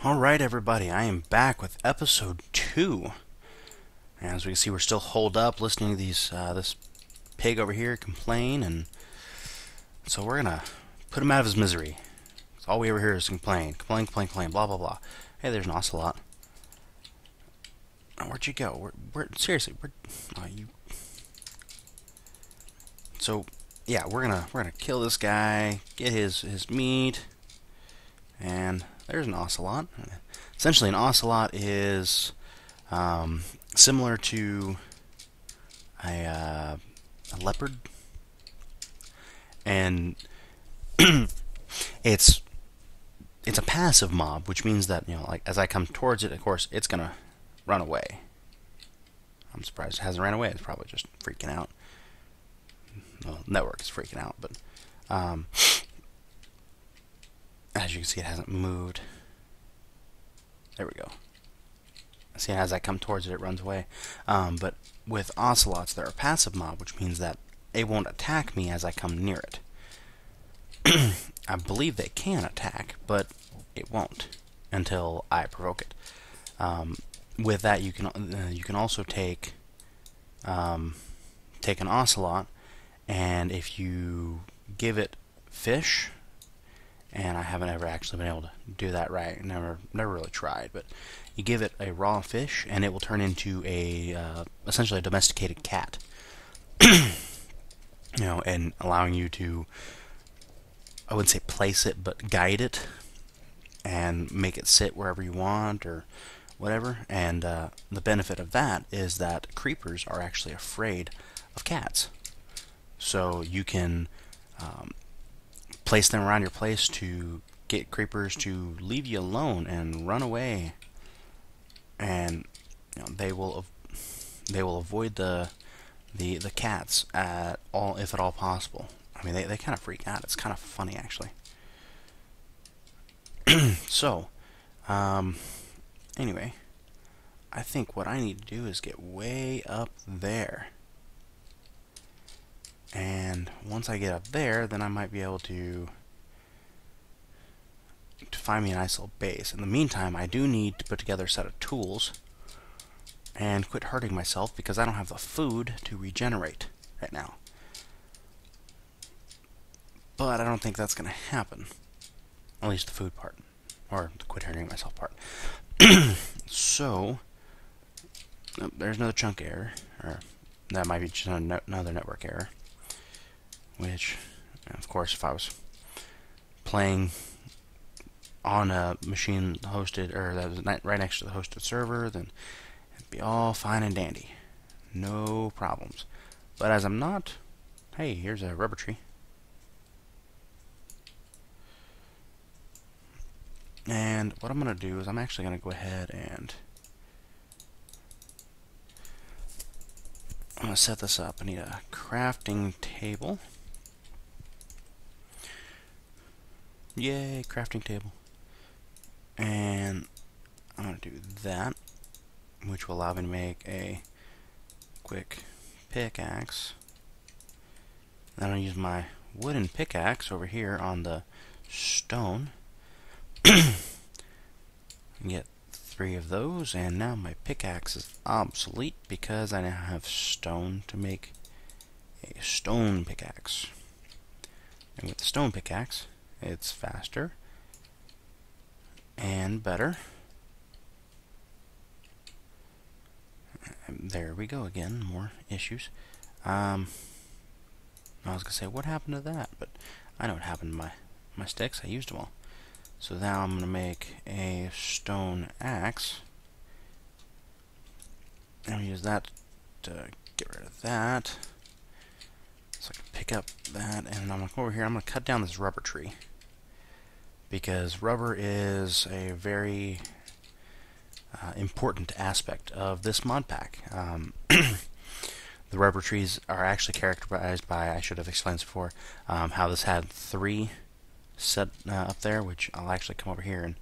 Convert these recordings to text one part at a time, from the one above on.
Alright everybody, I am back with episode 2. As we can see, we're still holed up listening to this pig over here complain, and so we're gonna put him out of his misery. All we ever hear is complain, blah blah blah. Hey, there's an ocelot. Oh, where'd you go? Seriously, oh, you... So, yeah, we're gonna kill this guy, get his meat, and there's an ocelot. Essentially, an ocelot is similar to a leopard, and it's a passive mob, which means that, like, as I come towards it, of course, it's gonna run away. I'm surprised it hasn't ran away. It's probably just freaking out. The network is freaking out, but as you can see, it hasn't moved. There we go. See, as I come towards it, it runs away. But with ocelots, they're a passive mob, which means that it won't attack me as I come near it. I believe they can attack, but it won't until I provoke it. With that, you can also take an ocelot, and if you give it fish, and I haven't ever actually been able to do that right, never really tried, but you give it a raw fish, and it will turn into essentially a domesticated cat. And allowing you to, I wouldn't say place it, but guide it and make it sit wherever you want or whatever. And the benefit of that is that creepers are actually afraid of cats. So you can place them around your place to get creepers to leave you alone and run away, and they will avoid the cats at all, if at all possible. I mean, they kind of freak out. It's kind of funny, actually. So, anyway, I think what I need to do is get way up there. And once I get up there, then I might be able to find me a nice little base. In the meantime, I do need to put together a set of tools and quit hurting myself, because I don't have the food to regenerate right now. But I don't think that's going to happen. At least the food part. Or the quit hurting myself part. So, there's another chunk error. Or that might be just another network error. Which, of course, if I was playing on a machine hosted, or that was right next to the hosted server, then it'd be all fine and dandy. No problems. But as I'm not, hey, here's a rubber tree. And what I'm going to do is I'm actually going to go ahead and I'm going to set this up. I need a crafting table. Yay, crafting table. And I'm going to do that, which will allow me to make a quick pickaxe. Then I'll use my wooden pickaxe over here on the stone. Get 3 of those, and now my pickaxe is obsolete because I now have stone to make a stone pickaxe. And with the stone pickaxe, it's faster and better. And there we go again, more issues. I was gonna say, what happened to that? But I know what happened to my sticks. I used them all. So now I'm gonna make a stone axe. And I'll use that to get rid of that. So I can pick up that, and I'm gonna go over here. I'm gonna cut down this rubber tree, because rubber is a very important aspect of this mod pack. The rubber trees are actually characterized by, I should have explained this before, how this had 3 set up there, which I'll actually come over here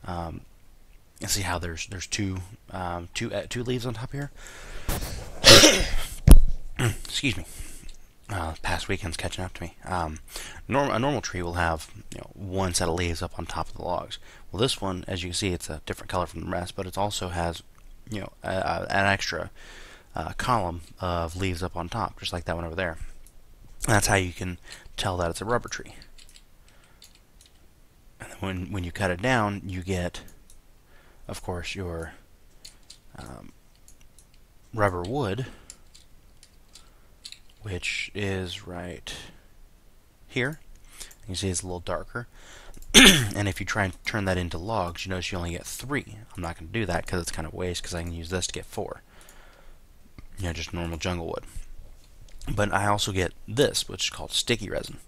and see how there's two leaves on top here. Excuse me. Past weekend's catching up to me. A normal tree will have one set of leaves up on top of the logs. Well, this one, as you can see, it's a different color from the rest, but it also has an extra column of leaves up on top, just like that one over there. And that's how you can tell that it's a rubber tree. And when you cut it down, you get, of course, your rubber wood, which is right here. You can see it's a little darker. And if you try and turn that into logs, you notice you only get 3. I'm not going to do that because it's kind of waste, because I can use this to get 4. Just normal jungle wood. But I also get this, which is called sticky resin.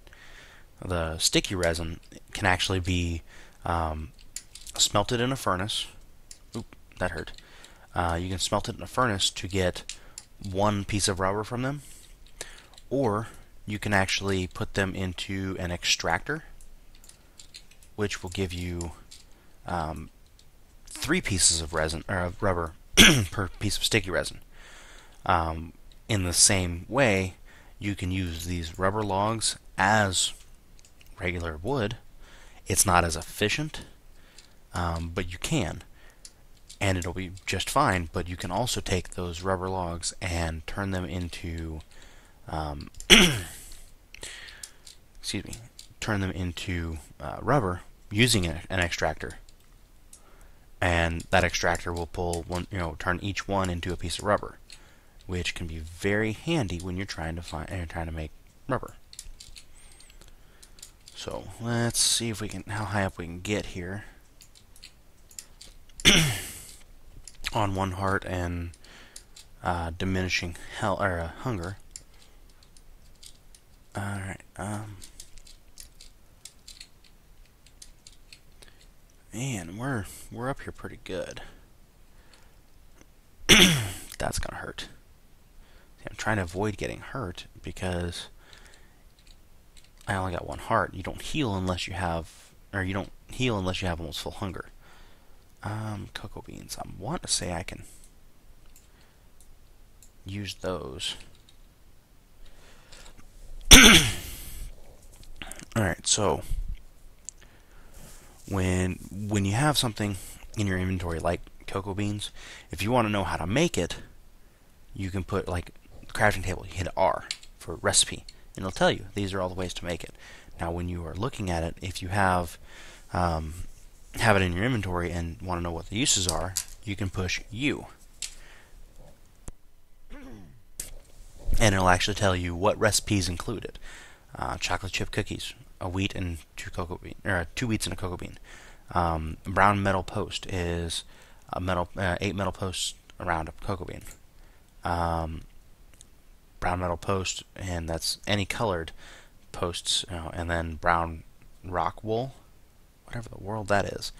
The sticky resin can actually be smelted in a furnace. Oop, that hurt. You can smelt it in a furnace to get 1 piece of rubber from them, or you can actually put them into an extractor, which will give you 3 pieces of resin or rubber per piece of sticky resin. In the same way, you can use these rubber logs as regular wood. It's not as efficient, but you can, and it'll be just fine. But you can also take those rubber logs and turn them into excuse me, turn them into rubber using an extractor, and that extractor will pull one, turn each one into a piece of rubber, which can be very handy when you're trying to make rubber. So let's see if we can, how high up we can get here on 1 heart and diminishing hunger. All right. Man, we're up here pretty good. That's gonna hurt. See, I'm trying to avoid getting hurt because I only got 1 heart. You don't heal unless you have, almost full hunger. Cocoa beans. I want to say I can use those. Alright, so when you have something in your inventory like cocoa beans, if you want to know how to make it, you can put, like, the crafting table, you hit R for recipe, and it'll tell you these are all the ways to make it. Now when you are looking at it, if you have it in your inventory and want to know what the uses are, you can push U, and it'll actually tell you what recipes included. Chocolate chip cookies, a wheat and 2 wheats and a cocoa bean. Brown metal post is 8 metal posts around a cocoa bean. Brown metal post, and that's any colored posts, and then brown rock wool, whatever the world that is.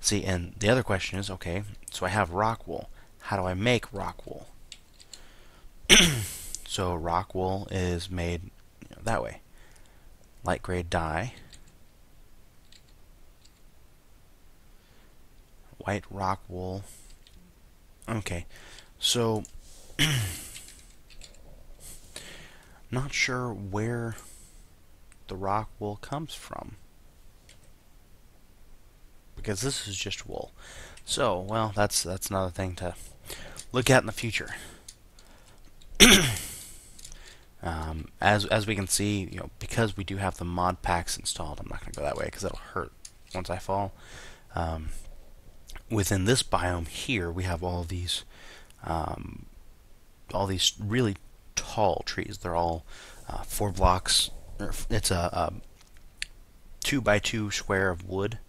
See, and the other question is, okay, so I have rock wool. How do I make rock wool? So rock wool is made that way. Light grade dye, white rock wool. Okay, so not sure where the rock wool comes from, because this is just wool. So, well, that's another thing to look at in the future. As we can see, because we do have the mod packs installed, I'm not going to go that way because it'll hurt once I fall. Within this biome here, we have all these really tall trees. They're all 4 blocks. It's a 2x2 square of wood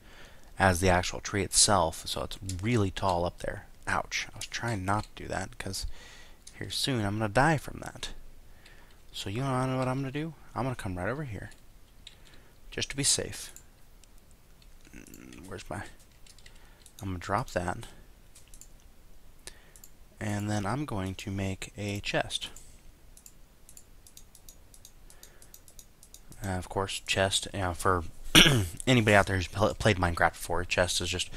as the actual tree itself, so it's really tall up there. Ouch! I was trying not to do that because here soon I'm going to die from that. So you know what I'm going to do? I'm going to come right over here, just to be safe. Where's my... I'm going to drop that, and then I'm going to make a chest. Of course, chest, for anybody out there who's played Minecraft before, chest is just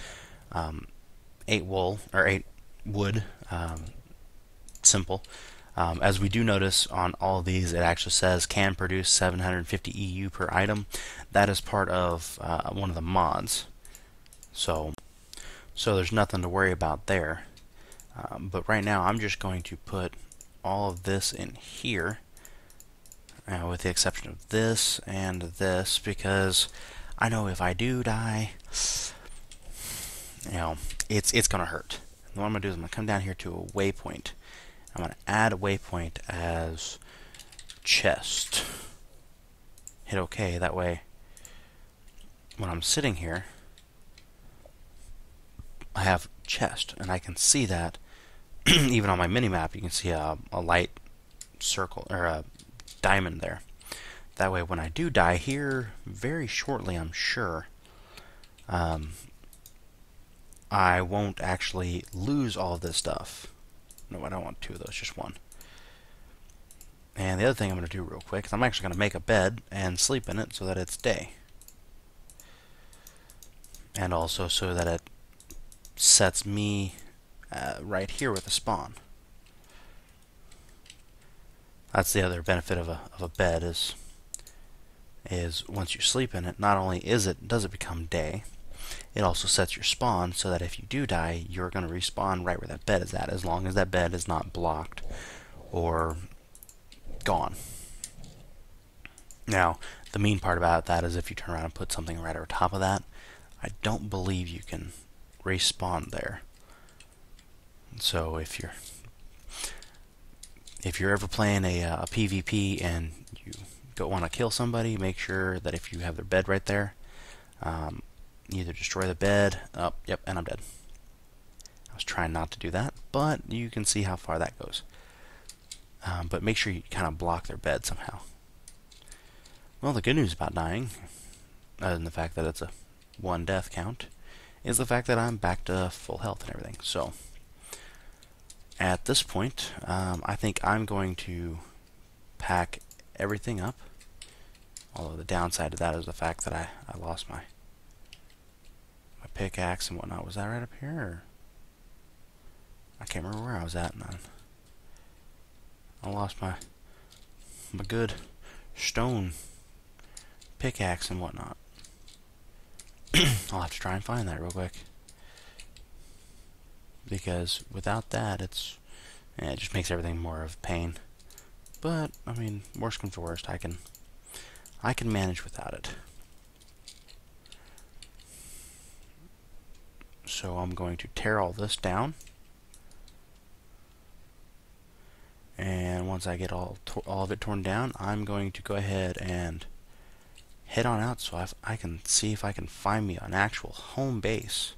8 wool, or 8 wood, simple. As we do notice on all of these, it actually says can produce 750 EU per item. That is part of one of the mods. So there's nothing to worry about there. But right now I'm just going to put all of this in here, with the exception of this and this, because I know if I do die, it's gonna hurt. And what I'm gonna do is I'm gonna come down here to a waypoint. I'm gonna add a waypoint as chest. Hit OK. That way, when I'm sitting here, I have chest, and I can see that. Even on my mini-map, you can see a light circle, or a diamond there. That way, when I do die here, very shortly, I'm sure, I won't actually lose all of this stuff. No, I don't want two of those, just one. And the other thing I'm going to do real quick is I'm actually going to make a bed and sleep in it so that it's day. And also so that it sets me right here with a spawn. That's the other benefit of a bed is once you sleep in it, not only does it become day, it also sets your spawn so that if you do die, you're going to respawn right where that bed is at, as long as that bed is not blocked or gone. Now, the mean part about that is if you turn around and put something right over top of that, I don't believe you can respawn there. So if you're ever playing a PvP and you want to kill somebody, make sure that if you have their bed right there, either destroy the bed. Oh, yep, and I'm dead. I was trying not to do that, but you can see how far that goes. But make sure you kind of block their bed somehow. Well, the good news about dying, other than the fact that it's a 1 death count, is the fact that I'm back to full health and everything. So at this point, I think I'm going to pack everything up. Although the downside to that is the fact that I lost my pickaxe and whatnot. Was that right up here? Or? I can't remember where I was at, man. I lost my good stone pickaxe and whatnot. I'll have to try and find that real quick, because without that, it just makes everything more of a pain. But I mean, worst comes to worst, I can manage without it. So I'm going to tear all this down, and once I get all of it torn down, I'm going to go ahead and head on out so I can see if I can find me an actual home base.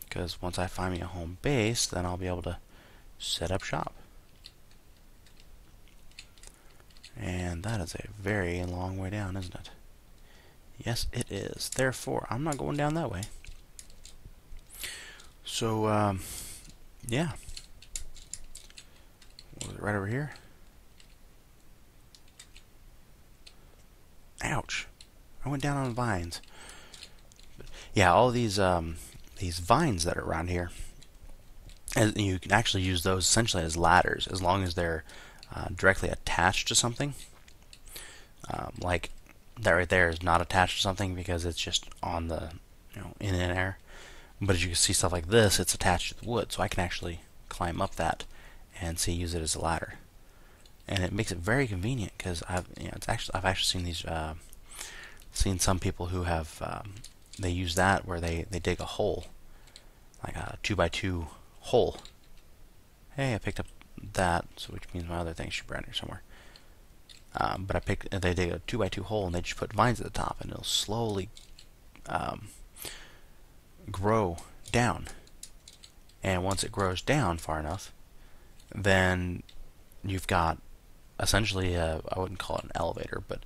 Because once I find me a home base, then I'll be able to set up shop. And that is a very long way down, isn't it? Yes, it is. Therefore, I'm not going down that way. So, yeah. Was it right over here? Ouch. I went down on vines. But yeah, all these vines that are around here, and you can actually use those essentially as ladders, as long as they're directly attached to something. Like that right there is not attached to something because it's just on the, in air. But as you can see, stuff like this, it's attached to the wood, so I can actually climb up that and use it as a ladder. And it makes it very convenient because I've actually seen these seen some people who have they use that where they dig a hole, like a 2x2 hole. Hey, I picked up that, so which means my other thing should be around here somewhere. But they dig a 2x2 hole and they just put vines at the top, and it'll slowly grow down. And once it grows down far enough, then you've got essentially I wouldn't call it an elevator, but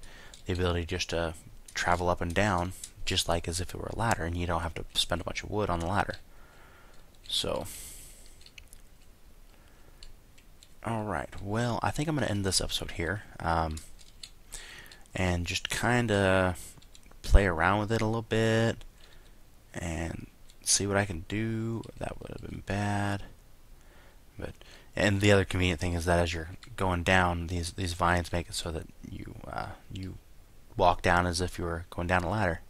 the ability just to travel up and down just like as if it were a ladder, and you don't have to spend a bunch of wood on the ladder. So alright, well, I think I'm going to end this episode here, and just kind of play around with it a little bit and see what I can do. That would have been bad, but And the other convenient thing is that as you're going down, these vines make it so that you walk down as if you were going down a ladder.